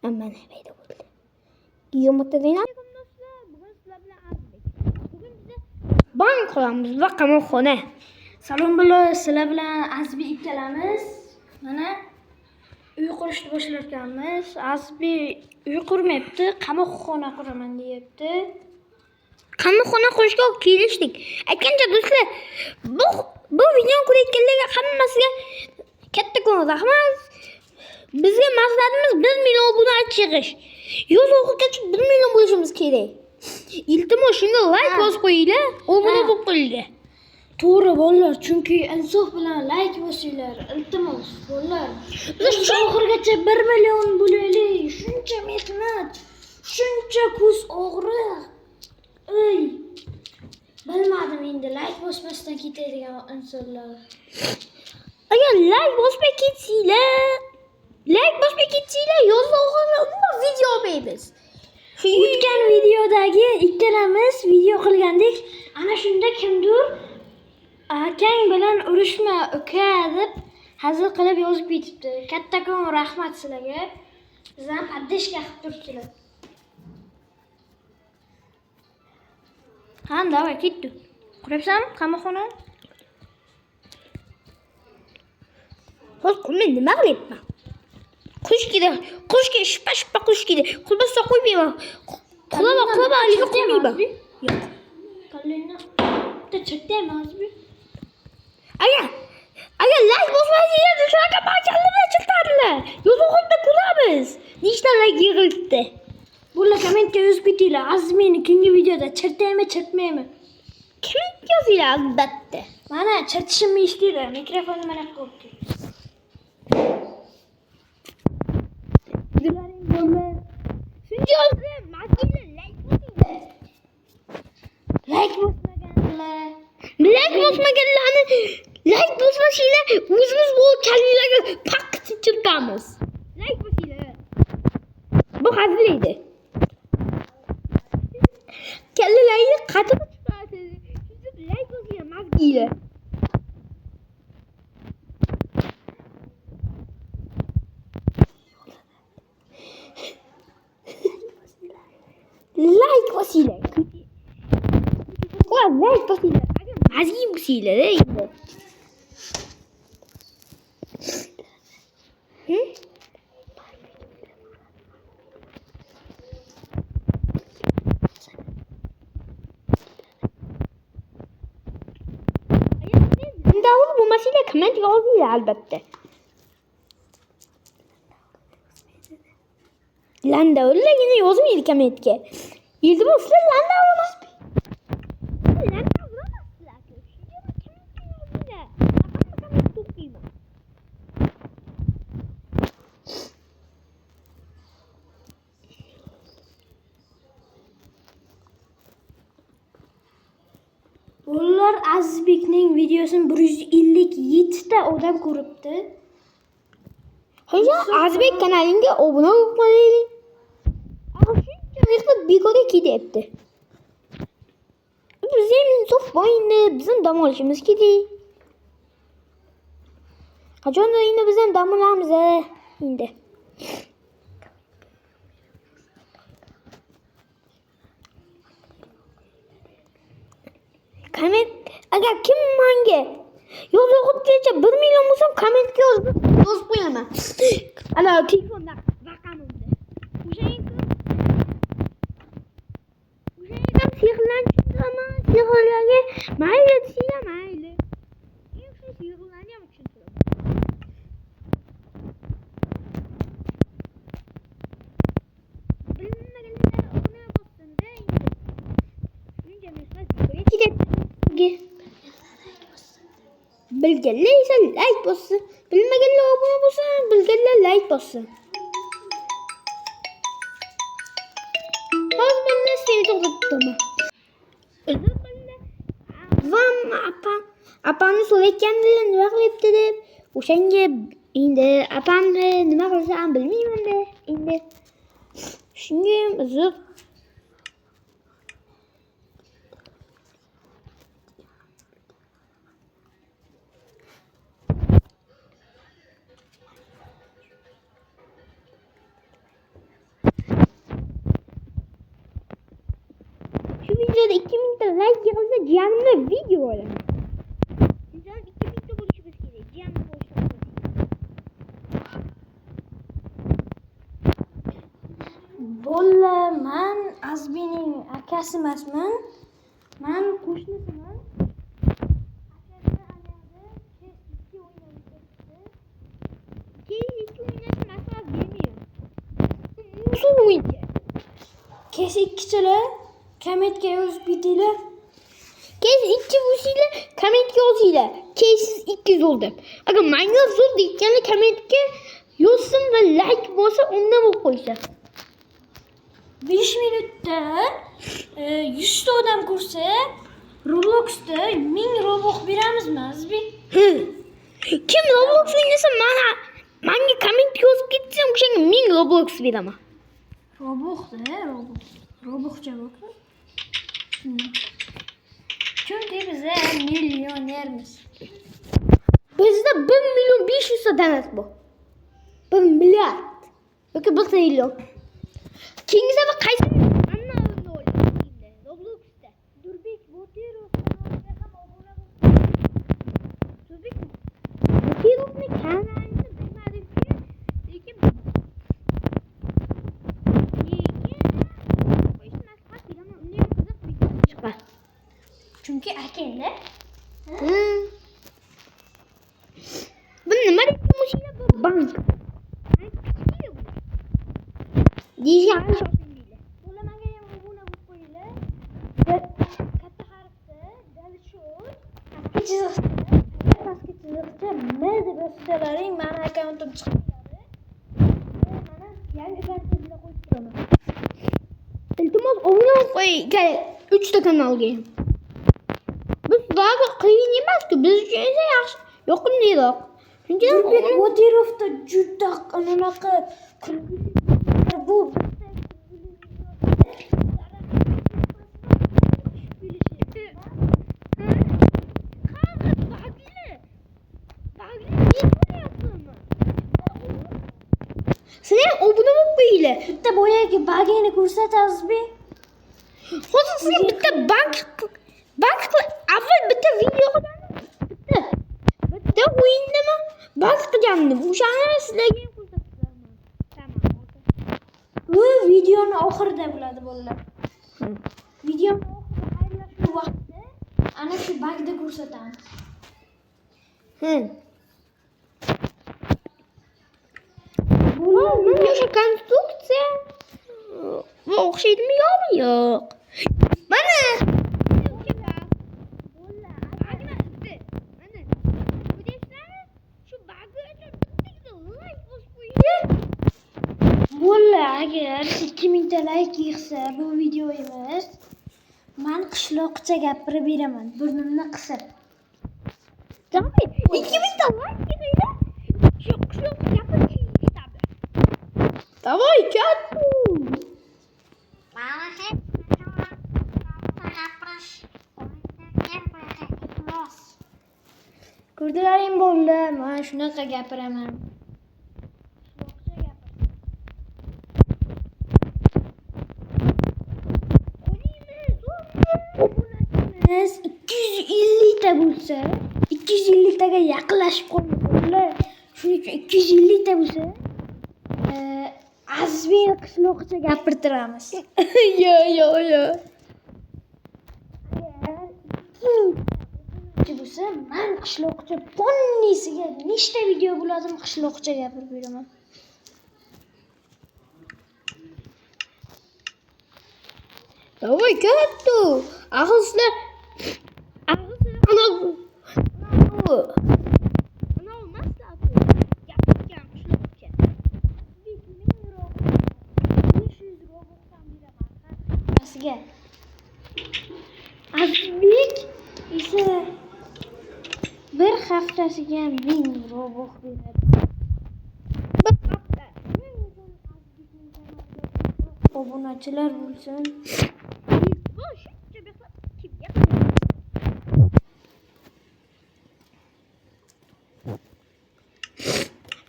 Mana paydo bo'ldi. Yo'qotadinglar. Bugun sizlar bilan Azbek. Bugun biz bank qilamiz va qamoqxona. Salom bilan sizlar bilan Azbek ikkalamiz. Mana uy qurishni boshlayotganmiz. Azbek uy qurmayapti, qamoqxona quraman deyapti. Qamoqxona qurishga kelishdik. Aytgancha do'stlar, bu video ko'rayotganlarga hammasiga kattakon rahmat. Bizga maqsadimiz 1 million obunachi chiqish. Yo'l oxirigacha 1 million bo'lishimiz kerak. Iltimos shunga like bosib qo'yinglar, obuna bo'lib qo'yinglar. To'g'ri bolalar, chunki insof bilan like bosinglar. Iltimos bolalar. Biz oxirigacha 1 million bo'laylik. Shuncha mehnat, shuncha ko'z og'riq. Ey, bilmadim endi like bosmasdan ketadigan insonlar. Agar like bosmay ketsanglar, yo'l oxirida umuman video olmaymiz. O'tgan videodagi ikkalamiz video qilgandik. Ana shunda kimdir akang bilan urushma uka deb hazil qilib yozib ketibdi. Kattakon rahmat sizlarga. Bizdan poddeshka qilib turibsizlar. Ha, davay ketdik. Quribsan qamoqxona? Hozir men nima qilyapman? Qushga shippa qush keldi. Qulbasda qo'ymayman. Qulaba aliga qo'ymayman. Yo'q. Kallenni chakdaymi? Agar like bosmasanglar, shunaqa bachallar chiltarlar. Yo'l oxirida ko'ramiz. Nechta like yig'ilibdi. Bular kommentga yozib ketinglar. Azmini keyingi videoda chirtaymi, chirtmaymi? Komment yozinglar albatta. Mana chirtishimni eshitinglar. Mikrofonni mana qo'yib. Shuncha yozdim, mazgina like bosinglar. Like bosmaganlar. Like bosmaganlarni like bosmasanglar, o'zimiz bu kalinglarga paqt chirtamiz. Like bosinglar. Bu hazil edi. Kallalarni qatib chiqaradi. Siz like bosinglar, mazgina. Like bosinglar. Qo'y, like bosinglar. Mazgin bosinglar endi. Davul bo'lmasanglar komment yozinglar albatta. Landavullargina yozmaydi kommentga. Iltimos landavul emas. Landavul emaslar. Kommentga yozinglar. Komment o'qiyman. Bolalar Azbekning videosini 157 ta odam ko'ribdi. Hozir Azbek kanalinga obuna bo'lib qo'ying. Shuncha mehnat bekorga ketyapti. Biz ham insof bo'yinda bizning dam olishimiz kerak. Qachondir endi biz ham dam olamiz endi. Komment agar kim menga yo'l o'qitgacha 1 million bo'lsam kommentga yozib qo'yaman. Ana telefonda raqamimni. O'sha sehrlarga mayli desanglar mayli. Shu sehrlarni ham tushuntiraman. Bilmaganlar obuna bo'lsin-da endi. Shuncha mehnat ketyapti. Bilganlar esa like bossin. Bilmaganlar obuna bo'lsin, bilganlar like bossin. Hozir men seni to'xtatdim. Vam apamni so'rayotgandilar nima qilyapti deb. O'shanga endi apamni nima qilsam bilmayman-da. Endi shunga ham uzr. videoda 2000 ta like yig'ilsa jiyanimni video olaman. Inson 2000 ta bo'lishimiz kerak. Jiyanimni bo'lishimiz Bolla, men Azbining akasi emasman. Men qo'shnisiman. Kes ikkichilar kommentga yozib bitinglar. Kes 2 bo'lsanglar kommentga yozinglar. Kesiz 2 zo'l deb. Agar menga zo'l deganlar kommentga yozsin va like bo'lsa undan bo'lib qo'ysa. 5 minutda 100 ta odam ko'rsa Robloxda 1000 Robux beramizmi, Azbi? Kim Roblox o'ynasa menga komment yozib ketsa o'shanga 1000 Roblox beraman. Robuxcha bo'lsa. Chunki biz millionermiz. Bizda 1 million 500 odam bor. 1 milliard. Yoki 1 trillion. Keyingi safar qaysi anna o'ynaydi? Robloxda. Durbek Botirov kanaliga ham obuna bo'ling. Durbek Botirovni kanalini bilmadim-ku, lekin Chunki akangda bu nima deb mushina bu bank. Deyishgan shoshilaylar. Bo'lamanga ham obuna bo'lib qo'yinglar. Katta harfda dalishur pastga chiziqcha M deb yozsalaring meni akkauntim chiqadi. Mana yangi kartaga qo'yib turaman. Iltimos obuna qo'y, 3 ta kanalga. Biz baga qiyin emas-ku, biz uchun esa yaxshi, yoqimliroq. Chunki Bodirovda juda anaqa bu Sen obuna bo'lib qo'yinglar. bitta boyagi bagini ko'rsatasiz-bi? Hozir sizga bitta bank avval bitta video bitta o'yindami bank qilgandim. O'shani sizlarga ham ko'rsataman. Tamam. Bu videoni oxirida bo'ladi bolalar. Videoni oxirida xayrlashuv vaqtida ana shu bagda ko'rsatamiz. Mana o'sha konstruksiya o'xshaydimi yo'q? Mana Bolla, agar 2000 ta like yig'sa bu videomiz, men qishloqcha gapirib beraman, burnimni qisib. Tamam, 2000 ta like yig'inglar. Qishloqcha gapirib ketadi. Davay, chattu. Mana hep ko'rdilaring bo'ldi, men shunaqa gapiraman. Obunachimiz 250 ta bo'lsa, 250 taga yaqinlashib qolmoqlar. Shuning uchun 250 ta bo'lsa, Azbin qishloqcha gapirtiramiz. Yo. Bo'lsa, men qishloqcha ponnisiga nechta video bo'ladimi qishloqcha gapirib beraman. Davay, chattu. Ahizlar. Ana Azbek esa bir haftasiga 1000 Robux beradi. Obunachilar bo'lsin.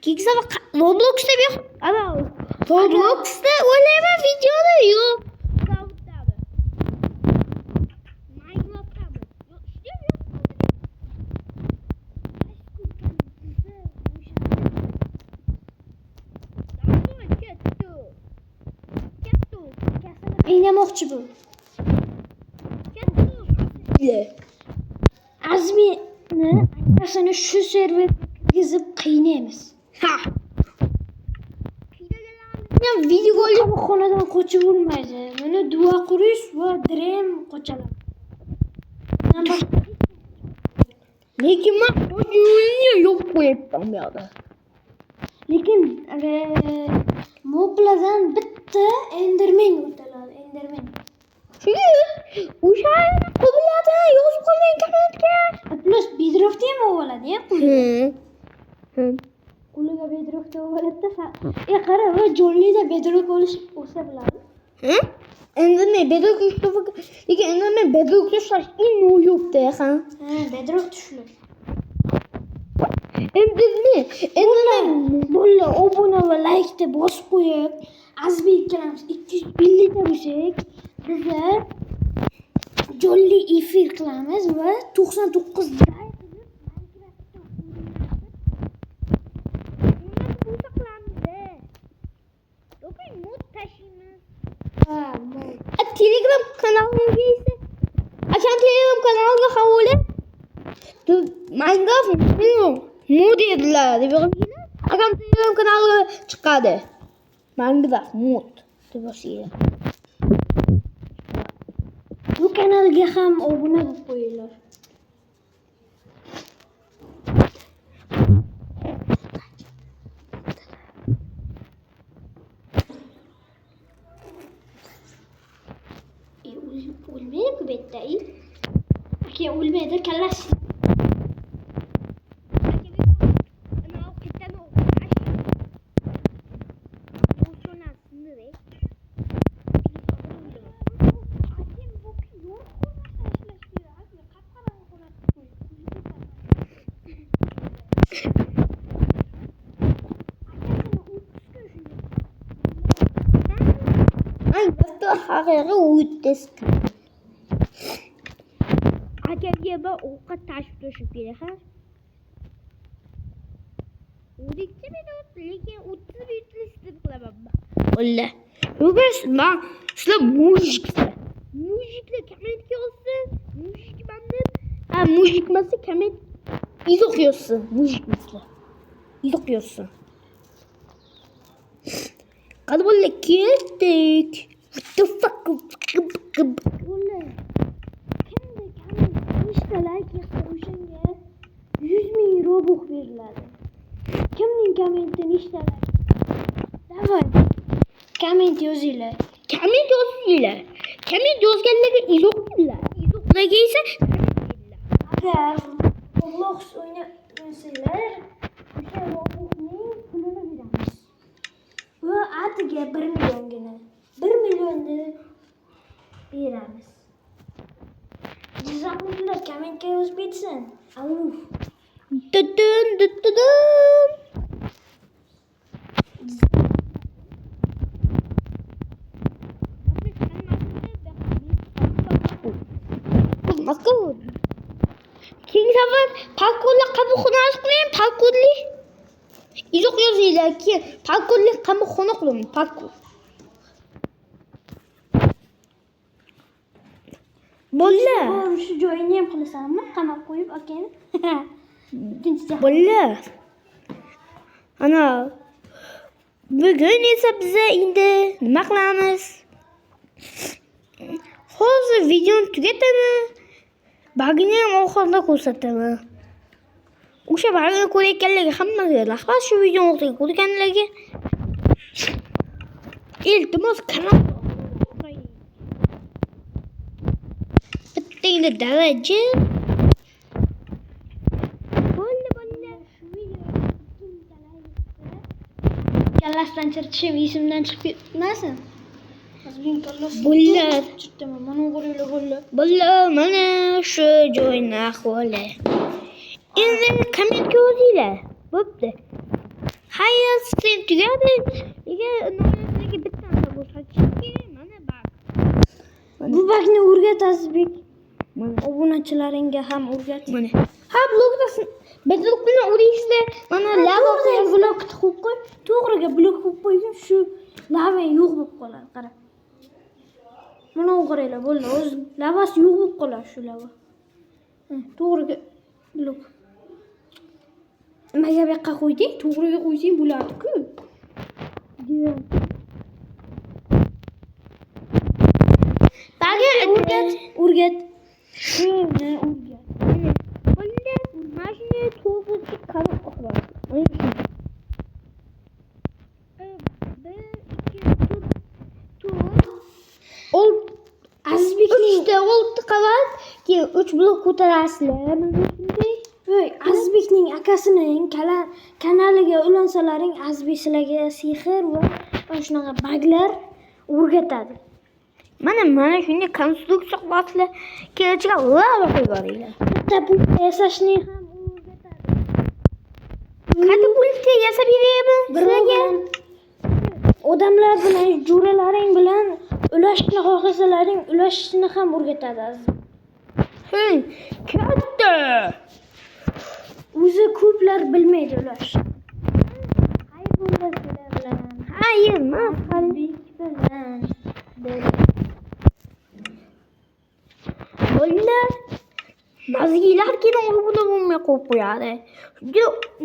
Keksa Robloxda bir ana Robloxda o'ynayman videoda yo'q. demoqchi bu. Azmini akasini shu serverga kirgizib qiynaymiz. Ha. Video xonadan qochib bo'lmaydi. Mana duo qurish va direm qochalar. lekin men yo'lni yo'q qo'yibman bu yerda. Lekin moblardan bitta enderman o'taladi, enderman. Chunki o'sha qo'llardan yozib qo'ygan kommentga. Plus bedrockda ham oladi, Hı. Qo'liga bedrockda oladi-da. Qara, va jonlida bedrock olsa bo'ladi. Hı? Endi men bedrock ishlamak, lekin endi men bedrock ishlash yo'qda, ha. Bedrock tushlar. Endi Bo'lla obuna va like deb bosib qo'yib, Azbek qilamiz 250 ta bo'lsak, biza jonli efir qilamiz va 99 like Telegram kanalimga esa Telegram kanaliga havola Minecraft mod edilar deb yozgan. Akam Telegram kanaliga chiqadi. Minecraft mod deb yozgan. bu kanalga ham obuna bo'lib qo'yinglar. O'lmaydi bu betda. Aka o'lmaydi, kallasi. Haqiqiy o'tdisk. Akaga bir ovqat tashib to'shib kerak, ha? 12 minut, lekin 30 minutli istab qilaman. O'lla. Yo'g'is, men sizlar mujiklar kommentga yozsin. Mujik banda. Mujik emas, komment izoh yozsin. Mujiklar. Izoh yozsin. Qani bo'lla ketdik. What the fuck? Bo'lla. Kimda like yozsa o'shanga 100 ming robux beriladi. Kimning kommentida nechta like? Davay. Komment yozinglar. Komment yozganlarga izoh beringlar. Izohlarga esa Agar Roblox o'ynasanglar, o'sha Robloxning pulini beramiz. Va atiga 1 milliongina. 1 millionni beramiz. Jizzaxliklar kommentga yozib ketsin. Avuf. Dudun. Parkour. Keyingi safar parkourli qamoqxona qilaman, parkourli. Izoh yozinglar ki parkourli qamoqxona qilaman, parkour. Bo'lla. Shu joyini ham qilasanmi? Qamab qo'yib akani. Bo'lla. Ana bugun esa biza endi nima qilamiz? Hozir videoni tugataman. Bagini ham oxirida ko'rsataman. O'sha bagini ko'rayotganlarga hammasiga rahmat, shu videoni oxiriga ko'rganlarga. Iltimos kanal bitta daraja. Bo'ldi. Shu videoni kallasdan chirtishim esimdan chiqib ketmasin. Bo'lla. Mana o'g'irlar bo'lla. Bo'lla, mana shu joyni ahvoli. Endi kommentga yozinglar. Bo'pti. Hayır, sen tugadi. Lekin bitta narsa bo'lsa-chi, mana bak. Bu bakni o'rgat Azbek. Obunachilaringga ham o'rgat. Mana. Ha, blokdasin. Bedrockni o'raysizlar. Mana lava blokni qo'yib qo'y. To'g'riga blok qo'yib qo'ydim, shu lava yo'q bo'lib qoladi, qara. Mana qaranglar, bo'ldi. O'zi lavasi yo'q bo'lib qolar shu lava. To'g'riga blok. Nimaga bu yoqqa qo'yding? To'g'riga qo'ysang bo'lardi-ku. Bagi O'rgat. mashina to'g'ri qarab oqlar. Azizbekning 6 qavat, keyin 3 blok ko'tarasizlar. Voy, Azizbekning akasining kanaliga ulansalaring, Azizbek sizlarga sehr va shunaqa baglar o'rgatadi. Mana shunday konstruksiya qilibsizlar. Kelachiga lava qo'yib yuboringlar. Katapult yasashni ham o'rgatadi. Katapultga yasab beraymi sizlarga? Odamlar bilan, jo'ralaring bilan ulashishni xohlasalaring, ulashishni ham o'rgatadi Azizbek. Katta. O'zi ko'plar bilmaydi ulash. Hayvonlar bilan. Hayır, mas Azizbek bilan. Bunlar mazgilar keyin buni bo'lmay qo'yib qo'yadi.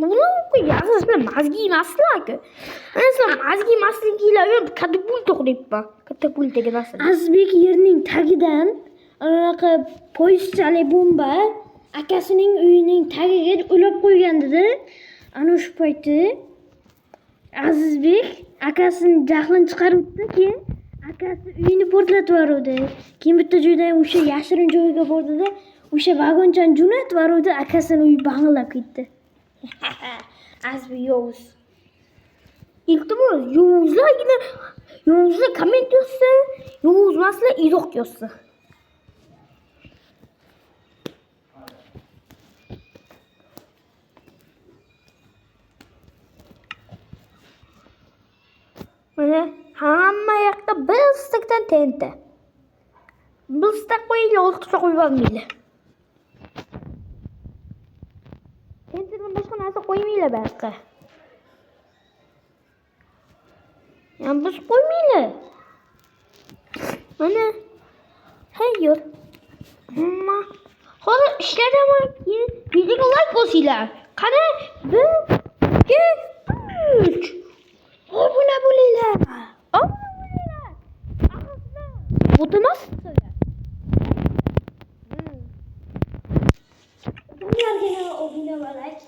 Buni qo'yasiz sizlar mazgi emaslar-ku. Sizlar mazgi emasligilar katapult o'qiyapman. Katapultga narsa. Azizbek yerning tagidan anaqa poyezchali bomba akasining uyining tagiga ulab qo'ygandida, ana shu payti Azizbek akasining jahlini chiqaribdi, keyin akasi uyini portlatib yubordi. Keyin bitta joydan o'sha yashirin joyga bordida, o'sha vagonchani jo'natib yubordi, akasining uyi bang'ilab ketdi. Azizbek Yovuz. İltimos, Yovuzlar komment yozsin, Yovuz emaslar izoh yozsin. Mana hamma yoqda bir stakdan tenta. Bir stak qo'yinglar, ortiqcha qo'yib olmanglar. Tentadan boshqa narsa qo'ymanglar bu yoqqa. Yani biz qo'ymanglar. Mana hayır. Amma hozir ishladaman. Videoga like bosinglar. Qani 1 2 3 Obuna bo'linglar. O'tmasizlar. Odamlarga obuna va like